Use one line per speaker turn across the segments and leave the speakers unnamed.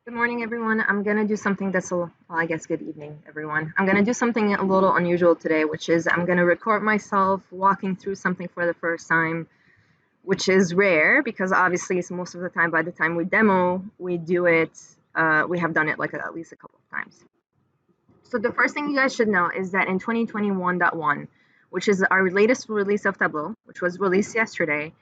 Good morning, everyone. I'm going to do something that's well, I guess good evening, everyone. I'm going to do something a little unusual today, which is I'm going to record myself walking through something for the first time, which is rare because obviously it's most of the time by the time we demo, we do it, we have done it like at least a couple of times. So the first thing you guys should know is that in 2021.1, which is our latest release of Tableau, which was released yesterday,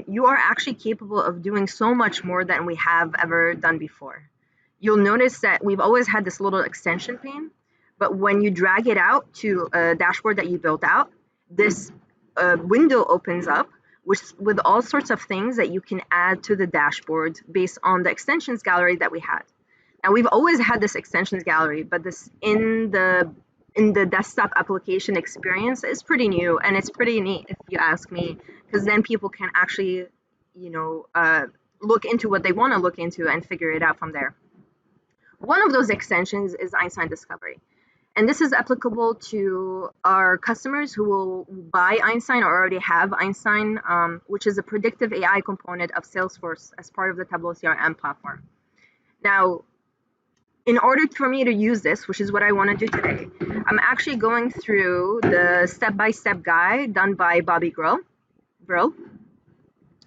you are actually capable of doing so much more than we have ever done before. You'll notice that we've always had this little extension pane, but when you drag it out to a dashboard that you built out, this window opens up with all sorts of things that you can add to the dashboard based on the extensions gallery that we had. Now we've always had this extensions gallery, but this in the desktop application experience is pretty new and it's pretty neat if you ask me, because then people can actually, you know, look into what they want to look into and figure it out from there. One of those extensions is Einstein Discovery. And this is applicable to our customers who will buy Einstein or already have Einstein, which is a predictive AI component of Salesforce as part of the Tableau CRM platform. Now, in order for me to use this, which is what I want to do today, I'm actually going through the step-by-step guide done by Bobby Brill.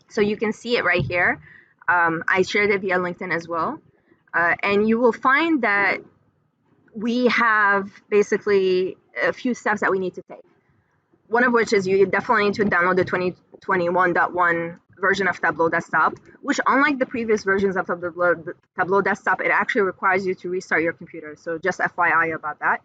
So you can see it right here. I shared it via LinkedIn as well. And you will find that we have basically a few steps that we need to take. One of which is you definitely need to download the 2021.1 version of Tableau Desktop, which unlike the previous versions of Tableau Desktop, it actually requires you to restart your computer. So just FYI about that.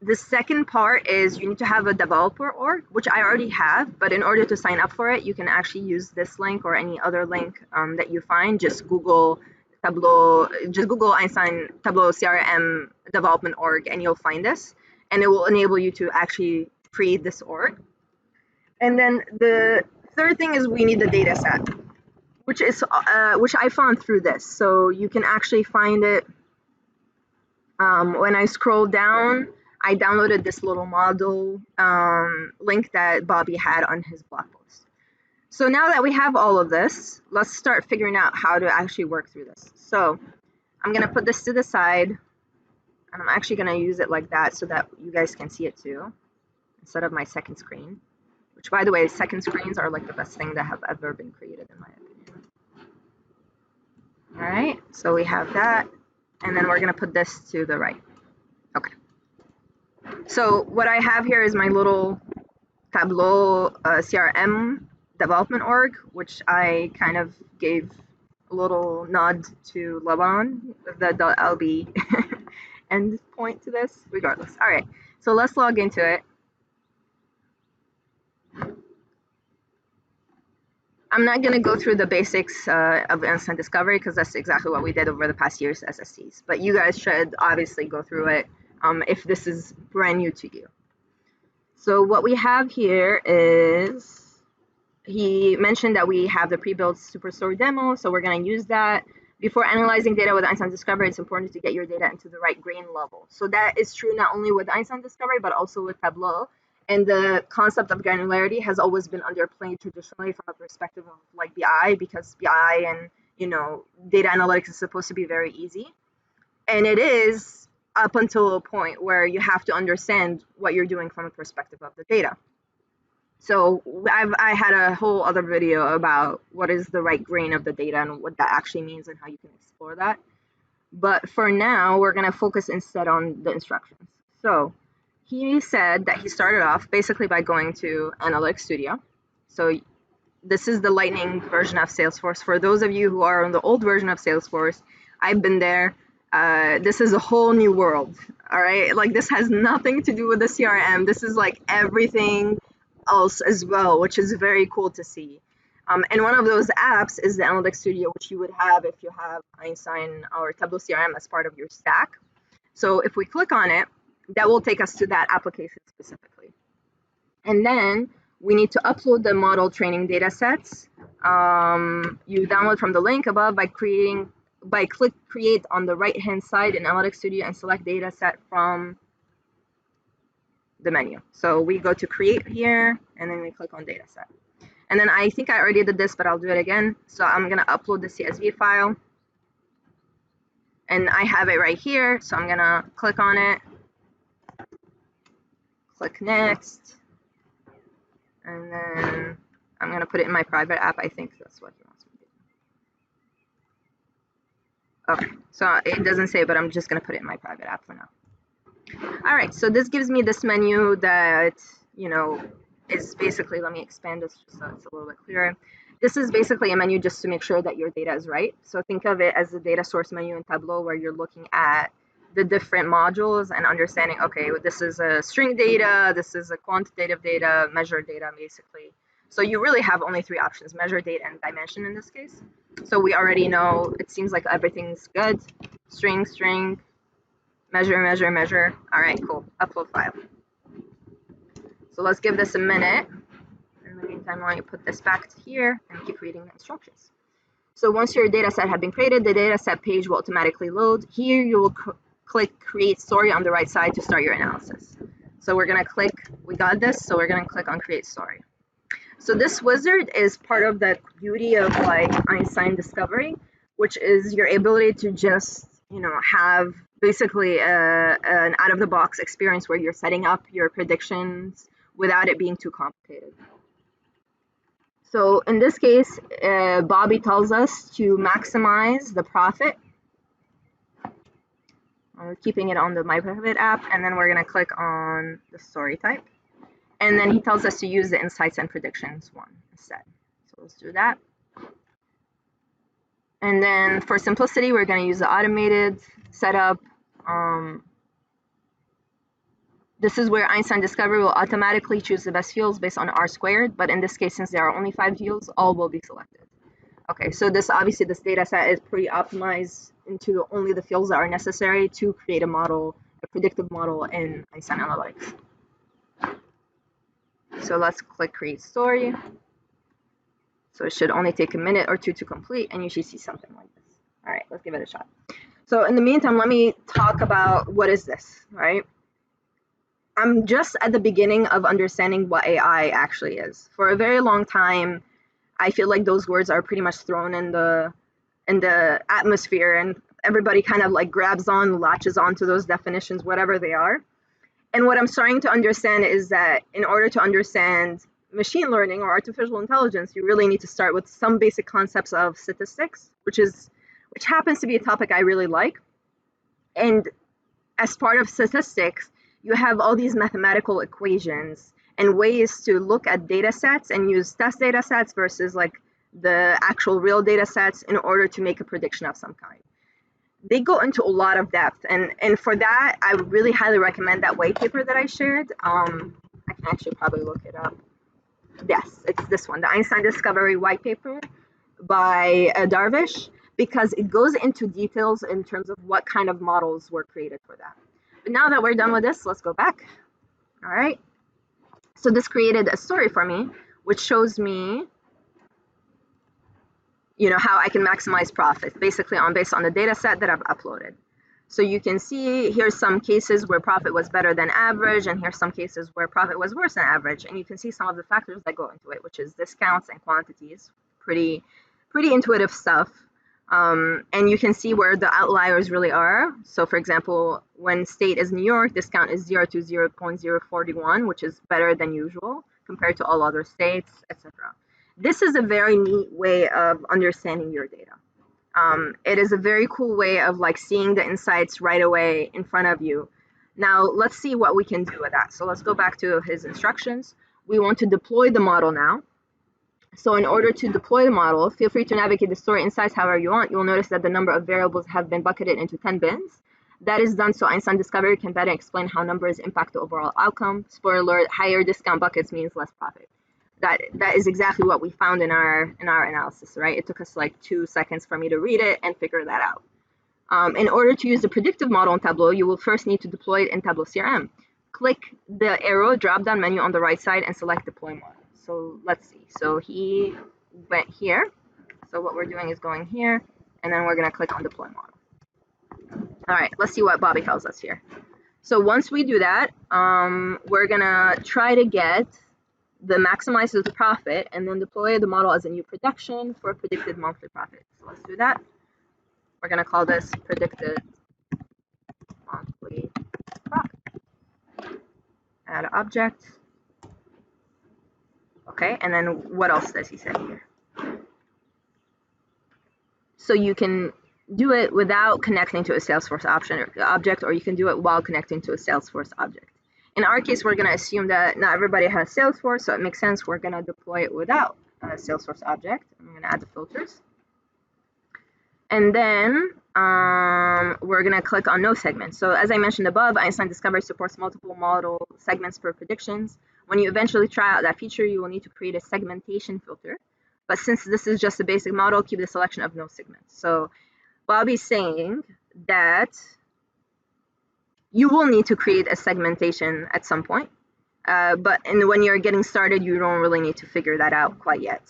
The second part is you need to have a developer org, which I already have, but in order to sign up for it, you can actually use this link or any other link that you find. Just Google Tableau, just Google Einstein Tableau CRM development org, and you'll find this, and it will enable you to actually create this org. And then the third thing is we need the data set, which I found through this. So you can actually find it when I scroll down. I downloaded this little model link that Bobby had on his blog post. So now that we have all of this, let's start figuring out how to actually work through this. So I'm going to put this to the side, and I'm actually going to use it like that so that you guys can see it too, instead of my second screen, which, by the way, second screens are like the best thing that have ever been created, in my opinion. All right, so we have that, and then we're going to put this to the right. Okay. So what I have here is my little Tableau CRM development org, which I kind of gave a little nod to Lebanon, the .lb end point to this, regardless. All right, so let's log into it. I'm not going to go through the basics of Einstein Discovery because that's exactly what we did over the past year's SSTs, but you guys should obviously go through it if this is brand new to you. So what we have here is, he mentioned that we have the pre-built Superstore demo, so we're going to use that. Before analyzing data with Einstein Discovery, it's important to get your data into the right grain level. So that is true not only with Einstein Discovery, but also with Tableau. And the concept of granularity has always been underplayed traditionally from a perspective of like BI, because BI and data analytics is supposed to be very easy. And it is up until a point where you have to understand what you're doing from a perspective of the data. So I had a whole other video about what is the right grain of the data and what that actually means and how you can explore that. But for now, we're going to focus instead on the instructions. So he said that he started off basically by going to Analytics Studio. So this is the Lightning version of Salesforce. For those of you who are on the old version of Salesforce, I've been there. This is a whole new world. All right, like this has nothing to do with the CRM. This is like everything else as well, which is very cool to see. And one of those apps is the Analytics Studio, which you would have if you have Einstein or Tableau CRM as part of your stack. So if we click on it, that will take us to that application specifically. And then we need to upload the model training data sets. You download from the link above by click create on the right hand side in Analytics Studio and select data set from the menu. So we go to create here and then we click on data set. And then I think I already did this, but I'll do it again. So I'm going to upload the CSV file. And I have it right here, so I'm gonna click on it, click next, and then I'm gonna put it in my private app. I think that's what he wants me to do. Okay, so it doesn't say, but I'm just gonna put it in my private app for now. All right, so this gives me this menu that, you know, is basically, let me expand this just so it's a little bit clearer. This is basically a menu just to make sure that your data is right. So think of it as the data source menu in Tableau where you're looking at the different modules and understanding, okay, this is a string data, this is a quantitative data, measured data, basically. So you really have only three options, measure, date, and dimension in this case. So we already know, it seems like everything's good. String, string, measure, measure, measure. All right, cool. Upload file. So let's give this a minute. In the meantime, I want you to put this back to here and keep reading the instructions. So once your data set has been created, the data set page will automatically load. Here you will click create story on the right side to start your analysis. So we're gonna click, we got this, so we're gonna click on create story. So this wizard is part of the beauty of like Einstein discovery, which is your ability to just, you know, have basically an out-of-the-box experience where you're setting up your predictions without it being too complicated. So in this case, Bobby tells us to maximize the profit. We're keeping it on the My Private app, and then we're going to click on the story type. And then he tells us to use the insights and predictions one instead. So let's do that. And then for simplicity, we're going to use the automated setup. This is where Einstein Discovery will automatically choose the best fields based on R squared, but in this case, since there are only 5 fields, all will be selected. Okay, so this obviously this data set is pretty optimized into only the fields that are necessary to create a model, a predictive model in Einstein Analytics. So let's click create story. So it should only take a minute or two to complete, and you should see something like this. All right, let's give it a shot. So in the meantime, let me talk about what is this, right? I'm just at the beginning of understanding what AI actually is. For a very long time, I feel like those words are pretty much thrown in the atmosphere, and everybody kind of like grabs on, latches onto those definitions, whatever they are. And what I'm starting to understand is that in order to understand machine learning or artificial intelligence, you really need to start with some basic concepts of statistics, which happens to be a topic I really like. And as part of statistics, you have all these mathematical equations and ways to look at data sets and use test data sets versus like the actual real data sets in order to make a prediction of some kind. They go into a lot of depth, and for that, I would really highly recommend that white paper that I shared. I can actually probably look it up. Yes, it's this one, the Einstein Discovery white paper by Darvish, because it goes into details in terms of what kind of models were created for that. But now that we're done with this, let's go back. All right. So this created a story for me, which shows me, you know, how I can maximize profit, basically based on the data set that I've uploaded. So you can see here's some cases where profit was better than average, and here's some cases where profit was worse than average. And you can see some of the factors that go into it, which is discounts and quantities. Pretty intuitive stuff. And you can see where the outliers really are. So for example, when state is New York, discount is 0 to 0.041, which is better than usual compared to all other states, etc. This is a very neat way of understanding your data. It is a very cool way of like seeing the insights right away in front of you. Now let's see what we can do with that. So let's go back to his instructions. We want to deploy the model now. So in order to deploy the model, feel free to navigate the story insights however you want. You'll notice that the number of variables have been bucketed into 10 bins. That is done so Einstein Discovery can better explain how numbers impact the overall outcome. Spoiler alert, higher discount buckets means less profit. That is exactly what we found in our analysis, right? It took us like 2 seconds for me to read it and figure that out. In order to use the predictive model in Tableau, you will first need to deploy it in Tableau CRM. Click the arrow drop-down menu on the right side and select Deploy Model. So let's see. So he went here. So what we're doing is going here, and then we're going to click on Deploy Model. All right, let's see what Bobby tells us here. So once we do that, we're going to try to get the maximizes the profit and then deploy the model as a new prediction for predicted monthly profit. So let's do that. We're going to call this predicted monthly profit. Add object. Okay, and then what else does he say here? So you can do it without connecting to a Salesforce object, or you can do it while connecting to a Salesforce object. In our case, we're going to assume that not everybody has Salesforce, so it makes sense we're going to deploy it without a Salesforce object. I'm going to add the filters. And then we're going to click on no segments. So as I mentioned above, Einstein Discovery supports multiple model segments per predictions. When you eventually try out that feature, you will need to create a segmentation filter. But since this is just a basic model, keep the selection of no segments. So Bobby's saying that you will need to create a segmentation at some point. But when you're getting started, you don't really need to figure that out quite yet.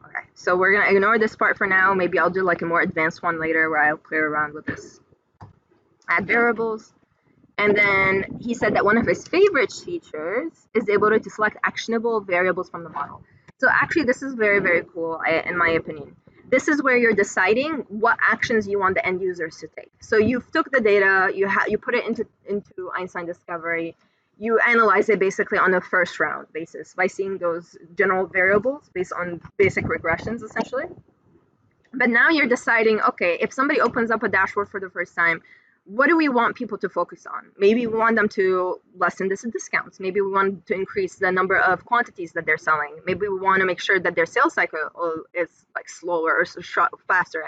Okay, so we're going to ignore this part for now. Maybe I'll do like a more advanced one later where I'll play around with this. Add variables. And then he said that one of his favorite features is the ability to select actionable variables from the model. So actually, this is very, very cool, in my opinion. This is where you're deciding what actions you want the end users to take. So you took the data, you put it into Einstein Discovery, you analyze it basically on a first round basis by seeing those general variables based on basic regressions, essentially. But now you're deciding, okay, if somebody opens up a dashboard for the first time, what do we want people to focus on? Maybe we want them to lessen the discounts. Maybe we want to increase the number of quantities that they're selling. Maybe we want to make sure that their sales cycle is like slower or faster,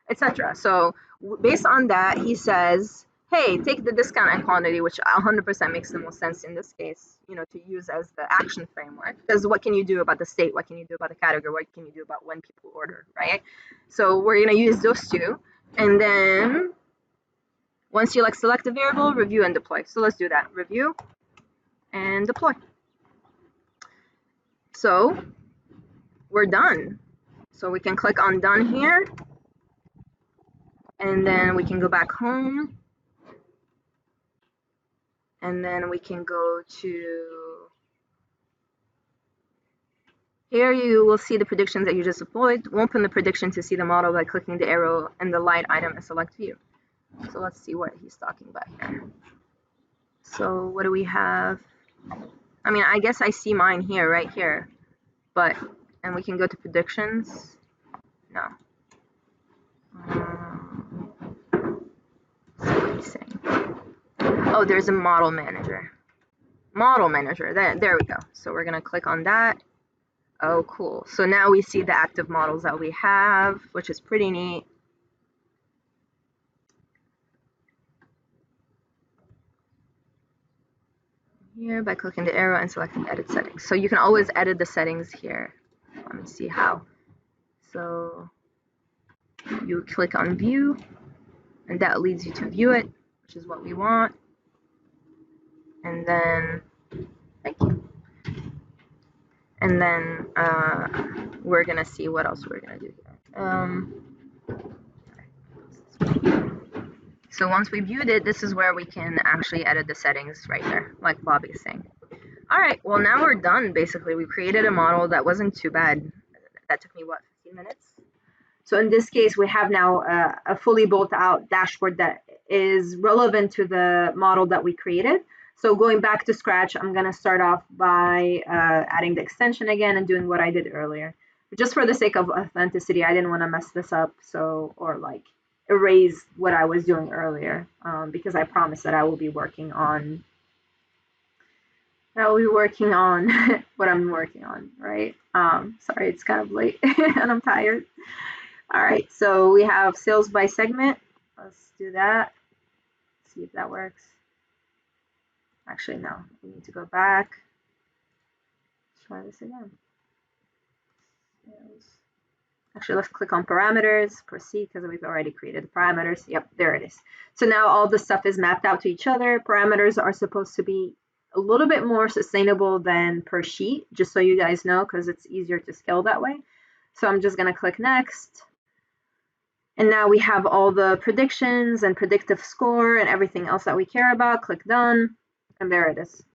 etc. So based on that, he says, hey, take the discount and quantity, which 100% makes the most sense in this case, to use as the action framework. Because what can you do about the state? What can you do about the category? What can you do about when people order, right? So we're going to use those two. And then once you select a variable, review and deploy. So let's do that. Review and deploy. So we're done. So we can click on done here. And then we can go back home. And then we can go to here. You will see the predictions that you just deployed. Open the prediction to see the model by clicking the arrow and the light item and select view. So let's see what he's talking about here. So what do we have? I mean, I guess I see mine here, right here. And we can go to predictions. No. Let's see what he's saying. Oh, there's a model manager. Model manager, there we go. So we're gonna click on that. Oh, cool. So now we see the active models that we have, which is pretty neat. Here by clicking the arrow and selecting edit settings. So you can always edit the settings here. Let me see how. So you click on view and that leads you to view it, which is what we want. And then, thank you. And then we're gonna see what else we're gonna do here. So once we viewed it, this is where we can actually edit the settings right there, like Bobby is saying. All right, well now we're done, basically. We created a model that wasn't too bad. That took me, what, 15 minutes? So in this case, we have now a fully built out dashboard that is relevant to the model that we created. So going back to scratch, I'm gonna start off by adding the extension again and doing what I did earlier. Just for the sake of authenticity, I didn't wanna mess this up, or erase what I was doing earlier, because I promised that I will be working on what I'm working on, right? Sorry, it's kind of late and I'm tired. All right, so we have sales by segment. Let's do that. See if that works. Actually, no, we need to go back. Let's try this again. Sales. Actually, let's click on parameters, proceed, because we've already created the parameters. Yep, there it is. So now all the stuff is mapped out to each other. Parameters are supposed to be a little bit more sustainable than per sheet, just so you guys know, because it's easier to scale that way. So I'm just going to click next. And now we have all the predictions and predictive score and everything else that we care about. Click done, and there it is.